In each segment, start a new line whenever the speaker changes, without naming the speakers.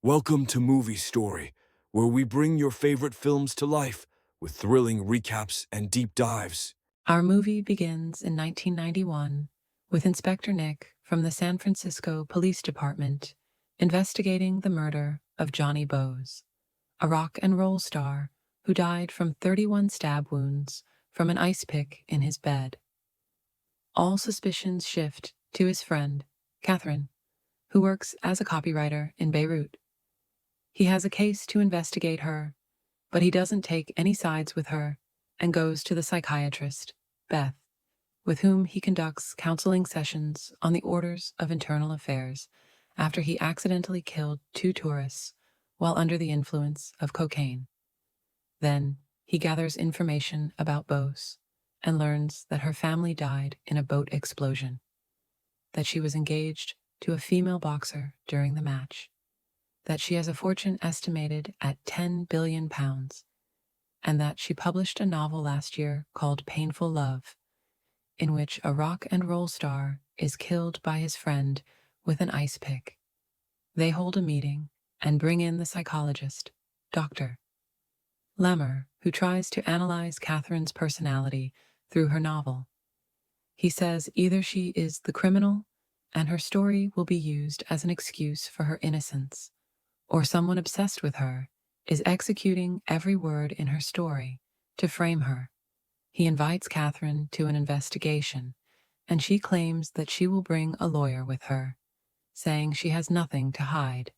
Welcome to Movie Story, where we bring your favorite films to life with thrilling recaps and deep dives.
Our movie begins in 1991 with Inspector Nick from the San Francisco Police Department investigating the murder of Johnny Bowes, a rock and roll star who died from 31 stab wounds from an ice pick in his bed. All suspicions shift to his friend, Catherine, who works as a copywriter in Beirut. He has a case to investigate her, but he doesn't take any sides with her and goes to the psychiatrist, Beth, with whom he conducts counseling sessions on the orders of internal affairs after he accidentally killed 2 tourists while under the influence of cocaine. Then he gathers information about Bose and learns that her family died in a boat explosion, that she was engaged to a female boxer during the match, that she has a fortune estimated at 10 billion pounds, and that she published a novel last year called Painful Love, in which a rock and roll star is killed by his friend with an ice pick. They hold a meeting and bring in the psychologist, Dr. Lemmer, who tries to analyze Catherine's personality through her novel. He says either she is the criminal and her story will be used as an excuse for her innocence, or someone obsessed with her is executing every word in her story to frame her. He invites Catherine to an investigation, and she claims that she will bring a lawyer with her, saying she has nothing to hide.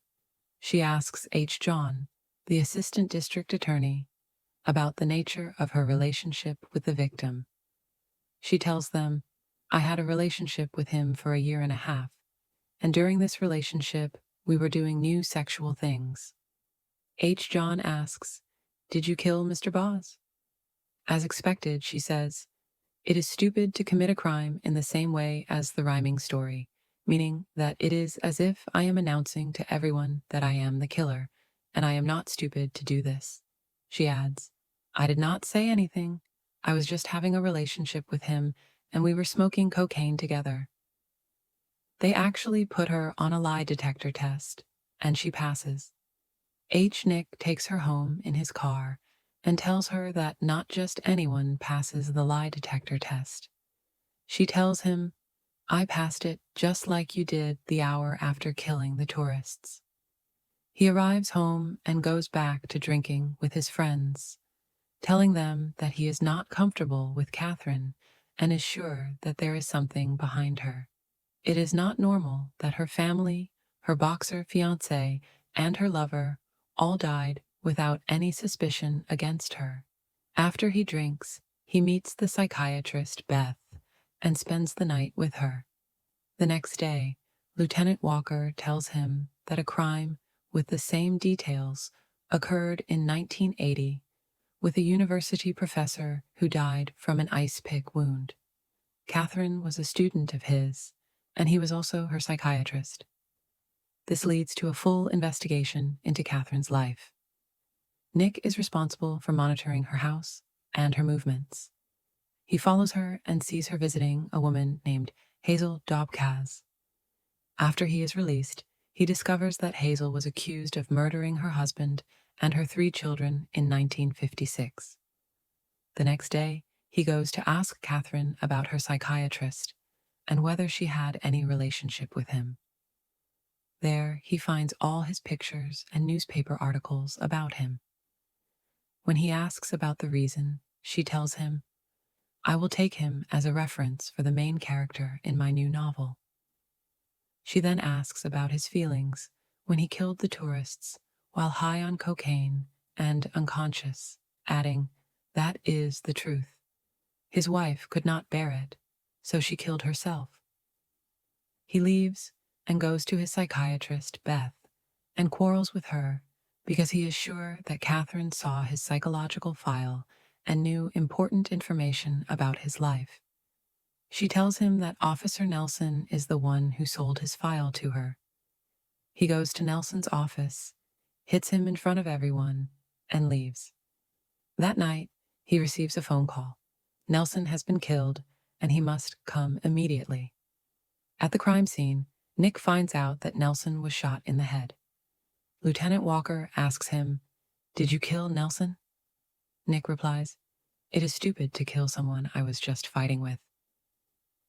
She asks H. John, the assistant district attorney, about the nature of her relationship with the victim. She tells them, "I had a relationship with him for a year and a half, and during this relationship, we were doing new sexual things." H. John asks, "Did you kill Mr. Boz?" As expected, she says, "It is stupid to commit a crime in the same way as the rhyming story, meaning that it is as if I am announcing to everyone that I am the killer, and I am not stupid to do this." She adds, "I did not say anything. I was just having a relationship with him, and we were smoking cocaine together." They actually put her on a lie detector test, and she passes. Nick takes her home in his car and tells her that not just anyone passes the lie detector test. She tells him, "I passed it just like you did the hour after killing the tourists." He arrives home and goes back to drinking with his friends, telling them that he is not comfortable with Catherine and is sure that there is something behind her. It is not normal that her family, her boxer fiancé, and her lover all died without any suspicion against her. After he drinks, he meets the psychiatrist Beth and spends the night with her. The next day, Lieutenant Walker tells him that a crime with the same details occurred in 1980 with a university professor who died from an ice pick wound. Catherine was a student of his, and he was also her psychiatrist. This leads to a full investigation into Catherine's life. Nick is responsible for monitoring her house and her movements. He follows her and sees her visiting a woman named Hazel Dobkaz. After he is released, he discovers that Hazel was accused of murdering her husband and her 3 children in 1956. The next day, he goes to ask Catherine about her psychiatrist and whether she had any relationship with him. There, he finds all his pictures and newspaper articles about him. When he asks about the reason, she tells him, "I will take him as a reference for the main character in my new novel." She then asks about his feelings when he killed the tourists while high on cocaine and unconscious, adding, "That is the truth. His wife could not bear it, so she killed herself." He leaves and goes to his psychiatrist, Beth, and quarrels with her because he is sure that Catherine saw his psychological file and knew important information about his life. She tells him that Officer Nelson is the one who sold his file to her. He goes to Nelson's office, hits him in front of everyone, and leaves. That night, he receives a phone call. Nelson has been killed, and he must come immediately. At the crime scene, Nick finds out that Nelson was shot in the head. Lieutenant Walker asks him, "Did you kill Nelson?" Nick replies, "It is stupid to kill someone I was just fighting with.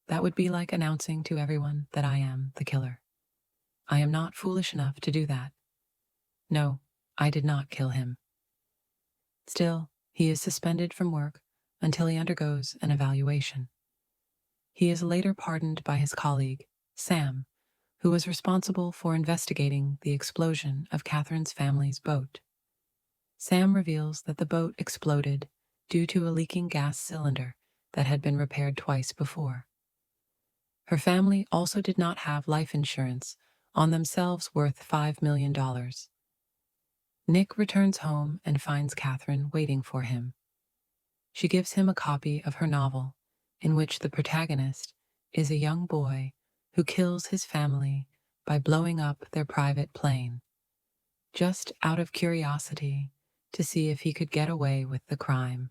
That would be like announcing to everyone that I am the killer. I am not foolish enough to do that. No, I did not kill him." Still, he is suspended from work until he undergoes an evaluation. He is later pardoned by his colleague, Sam, who was responsible for investigating the explosion of Catherine's family's boat. Sam reveals that the boat exploded due to a leaking gas cylinder that had been repaired twice before. Her family also did not have life insurance on themselves worth $5 million. Nick returns home and finds Catherine waiting for him. She gives him a copy of her novel, in which the protagonist is a young boy who kills his family by blowing up their private plane, just out of curiosity to see if he could get away with the crime.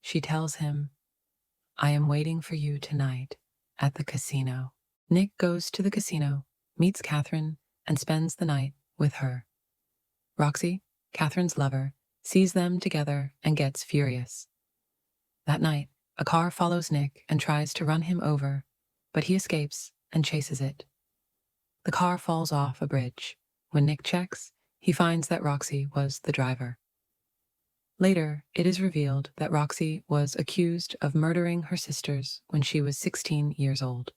She tells him, "I am waiting for you tonight at the casino." Nick goes to the casino, meets Catherine, and spends the night with her. Roxy, Catherine's lover, sees them together and gets furious. That night, a car follows Nick and tries to run him over, but he escapes and chases it. The car falls off a bridge. When Nick checks, he finds that Roxy was the driver. Later, it is revealed that Roxy was accused of murdering her sisters when she was 16 years old.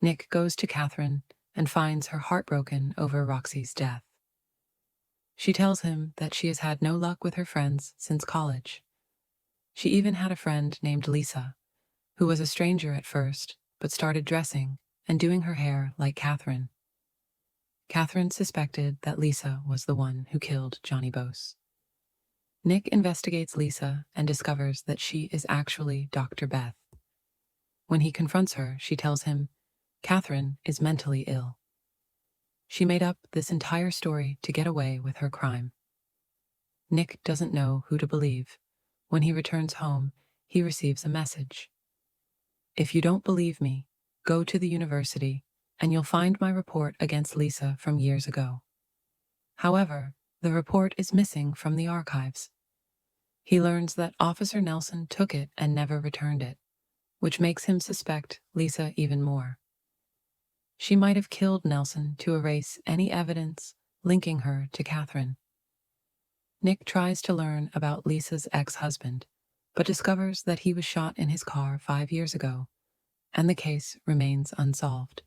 Nick goes to Catherine and finds her heartbroken over Roxy's death. She tells him that she has had no luck with her friends since college. She even had a friend named Lisa, who was a stranger at first, but started dressing and doing her hair like Catherine. Catherine suspected that Lisa was the one who killed Johnny Bose. Nick investigates Lisa and discovers that she is actually Dr. Beth. When he confronts her, she tells him Catherine is mentally ill. She made up this entire story to get away with her crime. Nick doesn't know who to believe. When he returns home, he receives a message. "If you don't believe me, go to the university and you'll find my report against Lisa from years ago." However, the report is missing from the archives. He learns that Officer Nelson took it and never returned it, which makes him suspect Lisa even more. She might have killed Nelson to erase any evidence linking her to Catherine. Nick tries to learn about Lisa's ex-husband, but discovers that he was shot in his car 5 years ago, and the case remains unsolved.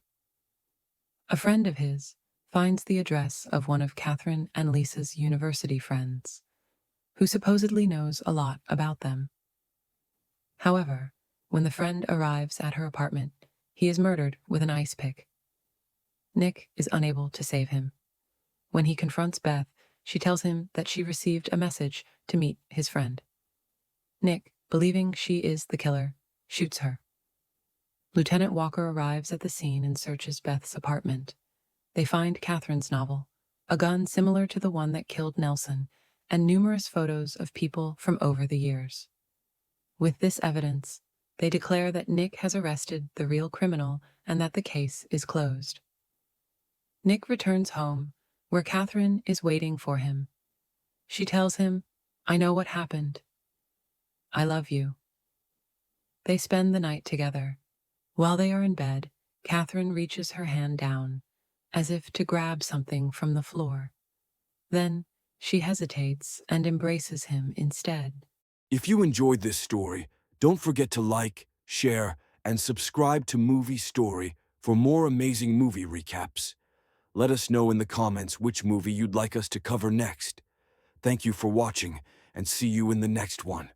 A friend of his finds the address of one of Catherine and Lisa's university friends, who supposedly knows a lot about them. However, when the friend arrives at her apartment, he is murdered with an ice pick. Nick is unable to save him. When he confronts Beth, she tells him that she received a message to meet his friend. Nick, believing she is the killer, shoots her. Lieutenant Walker arrives at the scene and searches Beth's apartment. They find Catherine's novel, a gun similar to the one that killed Nelson, and numerous photos of people from over the years. With this evidence, they declare that Nick has arrested the real criminal and that the case is closed. Nick returns home, where Catherine is waiting for him. She tells him, "I know what happened. I love you." They spend the night together. While they are in bed, Catherine reaches her hand down, as if to grab something from the floor. Then, she hesitates and embraces him instead.
If you enjoyed this story, don't forget to like, share, and subscribe to Movie Story for more amazing movie recaps. Let us know in the comments which movie you'd like us to cover next. Thank you for watching, and see you in the next one.